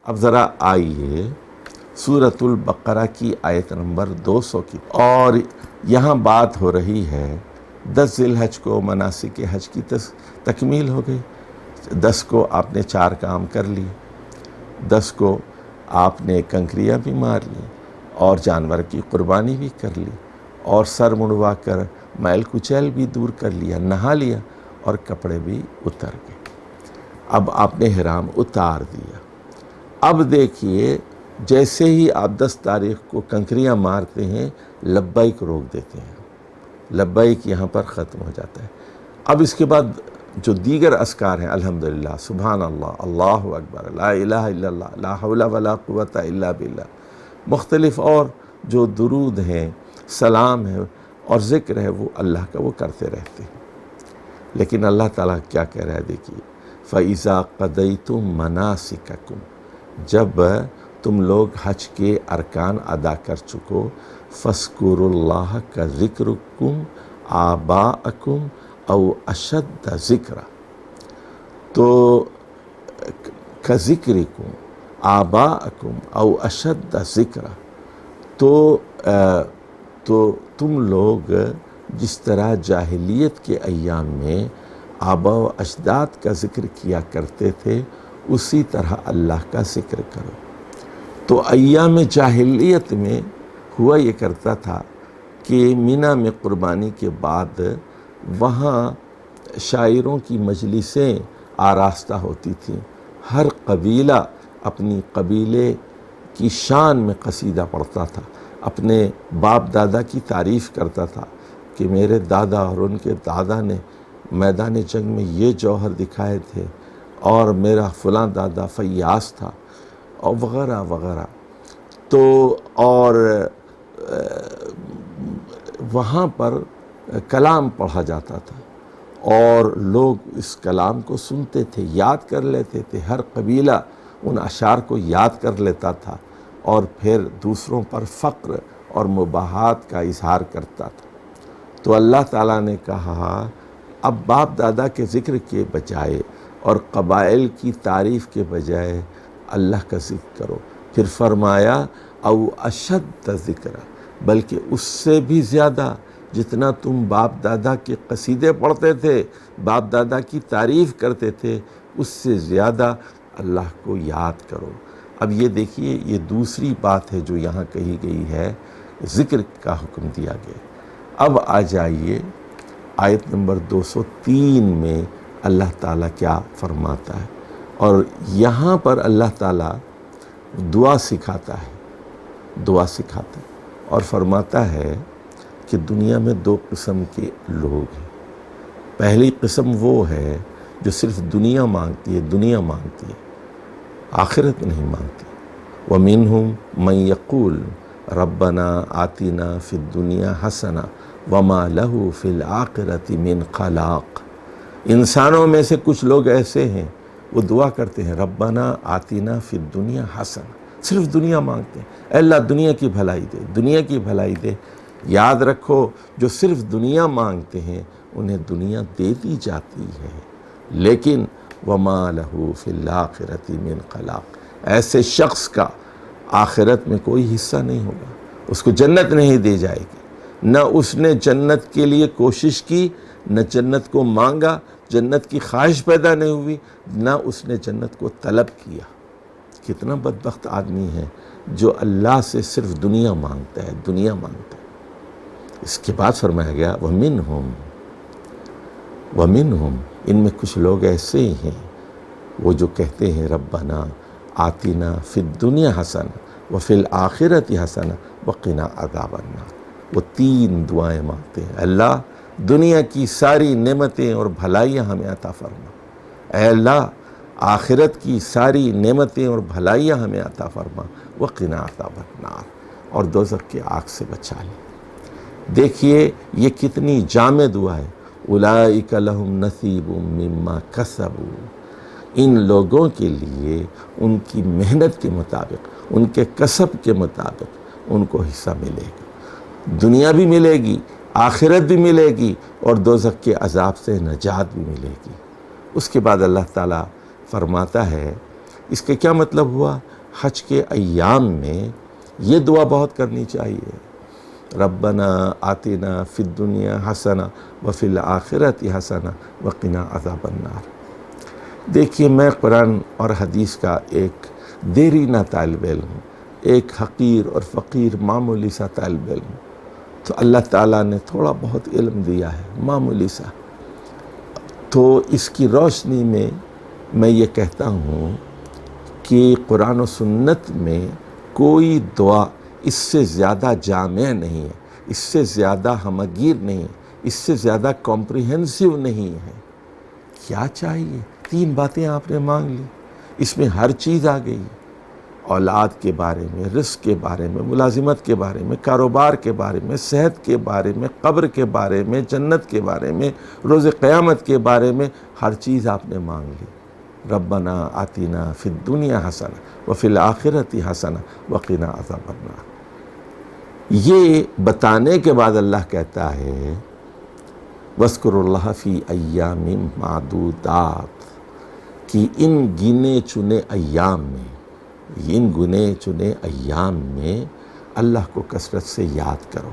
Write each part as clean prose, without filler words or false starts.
اب ذرا آئیے سورۃ البقرہ کی آیت نمبر 200 کی، اور یہاں بات ہو رہی ہے 10 ذی الحج کو مناسک حج کی تکمیل ہو گئی۔ 10 کو آپ نے 4 کام کر لیے، 10 کو آپ نے کنکریاں بھی مار لی اور جانور کی قربانی بھی کر لی اور سر مڑوا کر میل کچیل بھی دور کر لیا، نہا لیا اور کپڑے بھی اتر گئے۔ اب آپ نے احرام اتار دیا۔ اب دیکھیے جیسے ہی آپ 10 تاریخ کو کنکریاں مارتے ہیں لبیک روک دیتے ہیں، لبیک یہاں پر ختم ہو جاتا ہے۔ اب اس کے بعد جو دیگر اذکار ہیں، الحمدللہ، سبحان اللہ، اللہ اکبر، لا الہ الا اللہ، لا حول ولا قوت الا باللہ، مختلف اور جو درود ہیں، سلام ہے اور ذکر ہے، وہ اللہ کا وہ کرتے رہتے ہیں۔ لیکن اللہ تعالیٰ کیا کہہ رہا ہے، دیکھیے فَإِذَا قَضَيْتُم مَنَاسِكَكُمْ، جب تم لوگ حج کے ارکان ادا کر چکو، فَاذْكُرُوا اللَّهَ كَذِكْرِكُمْ آبَاءَكُمْ او اشد ذکر، تو كَذِكْرِكُمْ آبَاءَكُمْ او اشد ذکر، تو تم لوگ جس طرح جاہلیت کے ایام میں آبا و اجداد کا ذکر کیا کرتے تھے اسی طرح اللہ کا ذکر کرو۔ تو ایام جاہلیت میں ہوا یہ کرتا تھا کہ مینا میں قربانی کے بعد وہاں شاعروں کی مجلسیں آراستہ ہوتی تھیں، ہر قبیلہ اپنی قبیلے کی شان میں قصیدہ پڑھتا تھا، اپنے باپ دادا کی تعریف کرتا تھا کہ میرے دادا اور ان کے دادا نے میدان جنگ میں یہ جوہر دکھائے تھے اور میرا فلاں دادا فیاض تھا اور وغیرہ وغیرہ۔ تو اور وہاں پر کلام پڑھا جاتا تھا اور لوگ اس کلام کو سنتے تھے، یاد کر لیتے تھے، ہر قبیلہ ان اشعار کو یاد کر لیتا تھا اور پھر دوسروں پر فقر اور مباحات کا اظہار کرتا تھا۔ تو اللہ تعالیٰ نے کہا اب باپ دادا کے ذکر کے بجائے اور قبائل کی تعریف کے بجائے اللہ کا ذکر کرو۔ پھر فرمایا او اشد ذکر، بلکہ اس سے بھی زیادہ جتنا تم باپ دادا کے قصیدے پڑھتے تھے، باپ دادا کی تعریف کرتے تھے، اس سے زیادہ اللہ کو یاد کرو۔ اب یہ دیکھیے یہ دوسری بات ہے جو یہاں کہی گئی ہے، ذکر کا حکم دیا گیا۔ اب آ جائیے آیت نمبر 203 میں اللہ تعالیٰ کیا فرماتا ہے، اور یہاں پر اللہ تعالیٰ دعا سکھاتا ہے اور فرماتا ہے کہ دنیا میں 2 قسم کے لوگ ہیں۔ پہلی قسم وہ ہے جو صرف دنیا مانگتی ہے، آخرت نہیں مانگتی۔ وَمِنْهُمْ مَنْ يَقُولُ رَبَّنَا آتِنَا فِي الدُّنْيَا حَسَنَةً وَمَا لَهُ فِي الْآخِرَةِ مِنْ خَلَاقٍ۔ انسانوں میں سے کچھ لوگ ایسے ہیں وہ دعا کرتے ہیں ربنا آتینا فی الدنیا حسنہ، صرف دنیا مانگتے ہیں، اے اللہ دنیا کی بھلائی دے۔ یاد رکھو جو صرف دنیا مانگتے ہیں انہیں دنیا دے دی جاتی ہے، لیکن وما لہ فی الآخرۃ من خلاق، ایسے شخص کا آخرت میں کوئی حصہ نہیں ہوگا، اس کو جنت نہیں دی جائے گی، نہ اس نے جنت کے لیے کوشش کی، نہ جنت کو مانگا، جنت کی خواہش پیدا نہیں ہوئی، نہ اس نے جنت کو طلب کیا۔ کتنا بدبخت آدمی ہے جو اللہ سے صرف دنیا مانگتا ہے۔ اس کے بعد فرمایا گیا وَمِنْهُمْ، ان میں کچھ لوگ ایسے ہی ہیں وہ جو کہتے ہیں ربنا آتنا فی الدنیا حسنہ وفی الآخرۃ حسنہ وقنا عذاب النار۔ وہ 3 دعائیں مانگتے ہیں، اللہ دنیا کی ساری نعمتیں اور بھلائیاں ہمیں عطا فرما، اے اللہ آخرت کی ساری نعمتیں اور بھلائیاں ہمیں عطا فرما، وقنا عذاب النار، اور دوزخ کی آگ سے بچا لے۔ دیکھیے یہ کتنی جامع دعا ہے، اولئک لہم نصیب مما کسبوا، ان لوگوں کے لیے ان کی محنت کے مطابق، ان کے کسب کے مطابق ان کو حصہ ملے گا، دنیا بھی ملے گی، آخرت بھی ملے گی، اور دوزخ کے عذاب سے نجات بھی ملے گی۔ اس کے بعد اللہ تعالیٰ فرماتا ہے، اس کے کیا مطلب ہوا؟ حج کے ایام میں یہ دعا بہت کرنی چاہیے، ربنا آتنا فی الدنیا حسنہ وفی الآخرۃ حسنہ وقنا عذاب النار۔ دیکھیے، میں قرآن اور حدیث کا ایک دیرینہ طالب علم ہوں، ایک حقیر اور فقیر معمولی سا طالب علم ہوں، تو اللہ تعالیٰ نے تھوڑا بہت علم دیا ہے، معمولی سا۔ تو اس کی روشنی میں یہ کہتا ہوں کہ قرآن و سنت میں کوئی دعا اس سے زیادہ جامع نہیں ہے، اس سے زیادہ ہمگیر نہیں ہے، اس سے زیادہ کمپریہنسو نہیں ہے۔ کیا چاہیے؟ 3 باتیں آپ نے مانگ لی، اس میں ہر چیز آ گئی، اولاد کے بارے میں، رزق کے بارے میں، ملازمت کے بارے میں، کاروبار کے بارے میں، صحت کے بارے میں، قبر کے بارے میں، جنت کے بارے میں، روز قیامت کے بارے میں، ہر چیز آپ نے مانگ لی۔ ربنا آتنا فی الدنیا حسنہ وفی الآخرۃ حسنہ وقنا عذاب النار۔ یہ بتانے کے بعد اللہ کہتا ہے وَاذْكُرُوا اللَّهَ فِي أَيَّامٍ مَعْدُودَاتٍ، کہ ان گنے چنے ایام میں اللہ کو کثرت سے یاد کرو،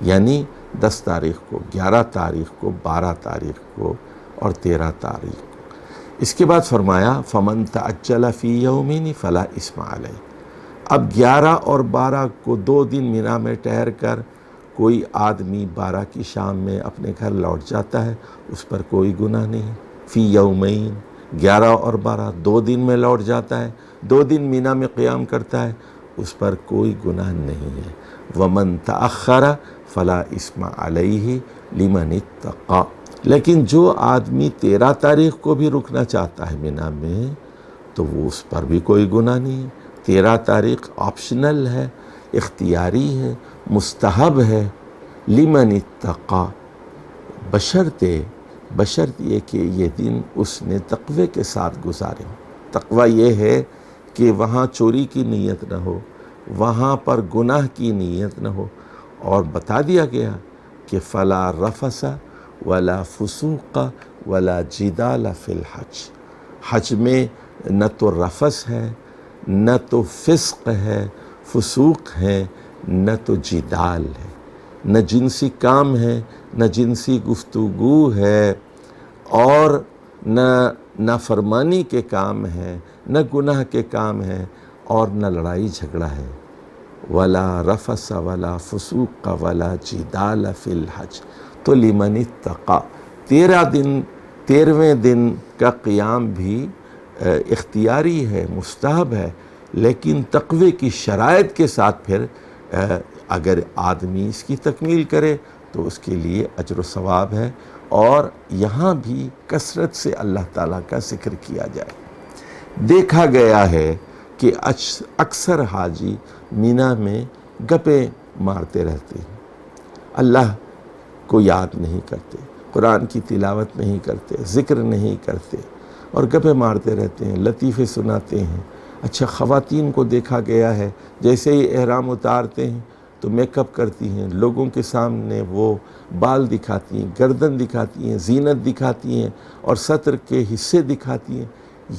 یعنی 10 تاریخ کو، 11 تاریخ کو، 12 تاریخ کو اور 13 تاریخ کو۔ اس کے بعد فرمایا فَمَن تَعَجَّلَ فِي يَوْمَيْنِ فَلَا إِثْمَ عَلَيْهِ۔ اب 11 اور 12 کو 2 دن مینا میں ٹھہر کر کوئی آدمی 12 کی شام میں اپنے گھر لوٹ جاتا ہے، اس پر کوئی گناہ نہیں۔ فی یومین، 11 اور 12 2 دن میں لوٹ جاتا ہے، 2 دن مینا میں قیام کرتا ہے، اس پر کوئی گناہ نہیں ہے۔ وَمَن تَأَخَّرَ فَلَا إِثْمَ عَلَيْهِ لِمَنِ اتَّقَى۔ لیکن جو آدمی 13 تاریخ کو بھی رکنا چاہتا ہے مینا میں، تو وہ اس پر بھی کوئی گناہ نہیں ہے۔ 13 تاریخ آپشنل ہے، اختیاری ہے، مستحب ہے، لمن اتقا، بشرط یہ کہ یہ دن اس نے تقوی کے ساتھ گزارے ہوں۔ تقوی یہ ہے کہ وہاں چوری کی نیت نہ ہو، وہاں پر گناہ کی نیت نہ ہو، اور بتا دیا گیا کہ فلا رفث ولا فسوق ولا جدال فی الحج۔ حج میں نہ تو رفث ہے، نہ تو فسق ہے، فسوق ہے، نہ تو جدال ہے، نہ جنسی کام ہے، نہ جنسی گفتگو ہے، اور نہ نافرمانی کے کام ہے، نہ گناہ کے کام ہے، اور نہ لڑائی جھگڑا ہے۔ ولا رفث ولا فسوق ولا جدال فی الحج۔ تو لمن اتقا، 13ویں دن کا قیام بھی اختیاری ہے، مستحب ہے، لیکن تقوی کی شرائط کے ساتھ پھر اگر آدمی اس کی تکمیل کرے تو اس کے لیے اجر و ثواب ہے۔ اور یہاں بھی کثرت سے اللہ تعالیٰ کا ذکر کیا جائے۔ دیکھا گیا ہے کہ اکثر حاجی مینا میں گپیں مارتے رہتے ہیں، اللہ کو یاد نہیں کرتے، قرآن کی تلاوت نہیں کرتے، ذکر نہیں کرتے، اور گپیں مارتے رہتے ہیں، لطیفے سناتے ہیں۔ اچھا، خواتین کو دیکھا گیا ہے جیسے ہی احرام اتارتے ہیں تو میک اپ کرتی ہیں، لوگوں کے سامنے وہ بال دکھاتی ہیں، گردن دکھاتی ہیں، زینت دکھاتی ہیں، اور سطر کے حصے دکھاتی ہیں۔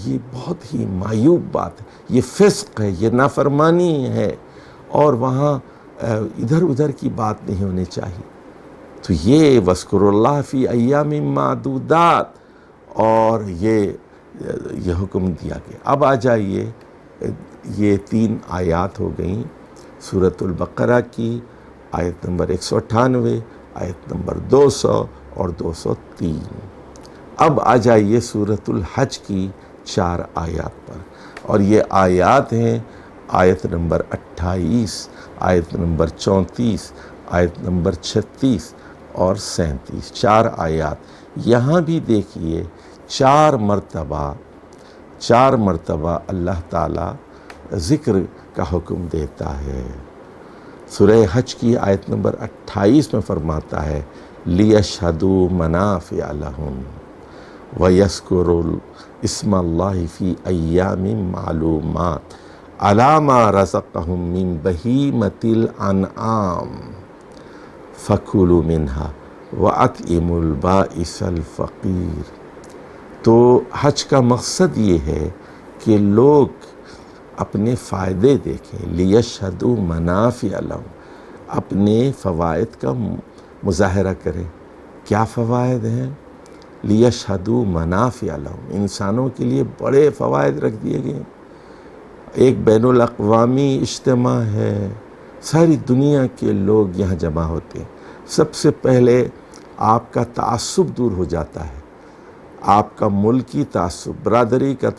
یہ بہت ہی معیوب بات ہے، یہ فسق ہے، یہ نافرمانی ہے، اور وہاں ادھر ادھر کی بات نہیں ہونی چاہیے۔ تو یہ وَاذْكُرُوا اللَّهَ فِي أَيَّامٍ مَعْدُودَاتٍ، اور یہ حکم دیا گیا۔ اب آ جائیے، یہ 3 آیات ہو گئیں سورۃ البقرہ کی، آیت نمبر 198، آیت نمبر 200 اور 203۔ اب آ جائیے سورۃ الحج کی 4 آیات پر، اور یہ آیات ہیں آیت نمبر 28، آیت نمبر 34، آیت نمبر 36 اور 37، 4 آیات۔ یہاں بھی دیکھیے 4 مرتبہ اللہ تعالیٰ ذکر کا حکم دیتا ہے۔ سورہ حج کی آیت نمبر 28 میں فرماتا ہے لِيَشْهَدُوا مَنَافِعَ لَهُمْ وَيَذْكُرُوا اسْمَ اللَّهِ فِي أَيَّامٍ مَّعْلُومَاتٍ عَلَىٰ مَا رَزَقَهُم مِّن بَهِيمَةِ الْأَنْعَامِ فَكُلُوا مِنْهَا وَأَطْعِمُوا الْبَائِسَ الْفَقِيرَ۔ تو حج کا مقصد یہ ہے کہ لوگ اپنے فائدے دیکھیں، لیشہدوا منافع لہم، اپنے فوائد کا مظاہرہ کریں۔ کیا فوائد ہیں؟ لیشہدوا منافع لہم، انسانوں کے لیے بڑے فوائد رکھ دیے گئے ہیں۔ ایک بین الاقوامی اجتماع ہے، ساری دنیا کے لوگ یہاں جمع ہوتے ہیں۔ سب سے پہلے آپ کا تعصب دور ہو جاتا ہے، آپ کا ملکی تعصب، برادری کا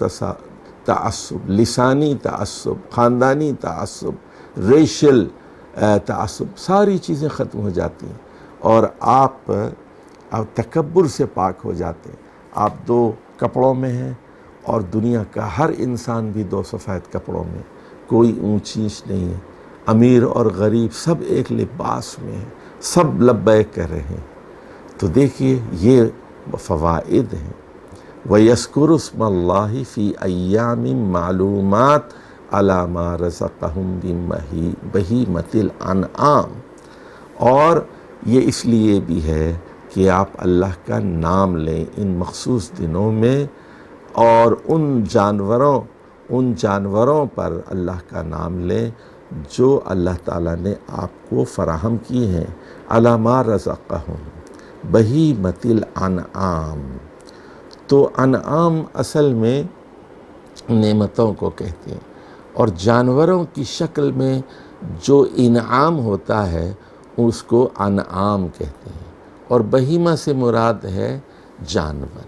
تعصب، لسانی تعصب، خاندانی تعصب، ریشل تعصب، ساری چیزیں ختم ہو جاتی ہیں، اور آپ تکبر سے پاک ہو جاتے ہیں۔ آپ دو کپڑوں میں ہیں اور دنیا کا ہر انسان بھی دو سفید کپڑوں میں، کوئی اونچ نیچ نہیں ہے، امیر اور غریب سب ایک لباس میں ہیں، سب لبیک کر رہے ہیں۔ تو دیکھیے یہ فوائد ہیں۔ وَيَذْكُرُ اسْمَ اللَّهِ فِي أَيَّامٍ مَّعْلُومَاتٍ عَلَىٰ مَا رَزَقَهُم مِّن بَهِیمَةِ الْأَنْعَامِ، اور یہ اس لیے بھی ہے کہ آپ اللہ کا نام لیں ان مخصوص دنوں میں، اور ان جانوروں پر اللہ کا نام لیں جو اللہ تعالیٰ نے آپ کو فراہم کیے ہیں، عَلَىٰ مَا رَزَقَهُم بَهِیمَةِ الْأَنْعَامِ۔ تو انعام اصل میں نعمتوں کو کہتے ہیں، اور جانوروں کی شکل میں جو انعام ہوتا ہے اس کو انعام کہتے ہیں، اور بہیمہ سے مراد ہے جانور،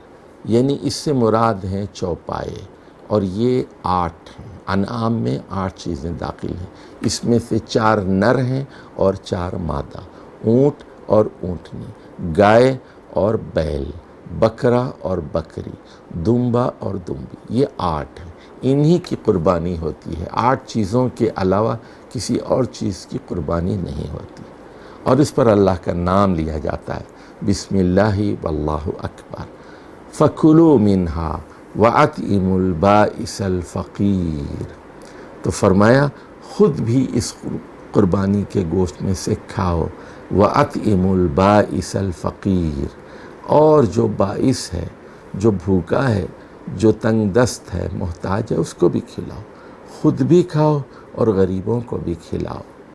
یعنی اس سے مراد ہیں چوپائے، اور یہ 8 ہیں۔ انعام میں 8 چیزیں داخل ہیں، اس میں سے 4 نر ہیں اور 4 مادہ، اونٹ اور اونٹنی، گائے اور بیل، بکرا اور بکری، دمبا اور دمبی، یہ 8 ہیں۔ انہی کی قربانی ہوتی ہے، 8 چیزوں کے علاوہ کسی اور چیز کی قربانی نہیں ہوتی، اور اس پر اللہ کا نام لیا جاتا ہے، بسم اللہ واللہ اکبر۔ فَكُلُوا مِنْهَا وَأَطْعِمُوا الْبَائِسَ الْفَقِيرَ، تو فرمایا خود بھی اس قربانی کے گوشت میں سے کھاؤ، وَأَطْعِمُوا الْبَائِسَ الْفَقِيرَ، اور جو بائس ہے، جو بھوکا ہے، جو تنگ دست ہے، محتاج ہے، اس کو بھی کھلاؤ، خود بھی کھاؤ اور غریبوں کو بھی کھلاؤ۔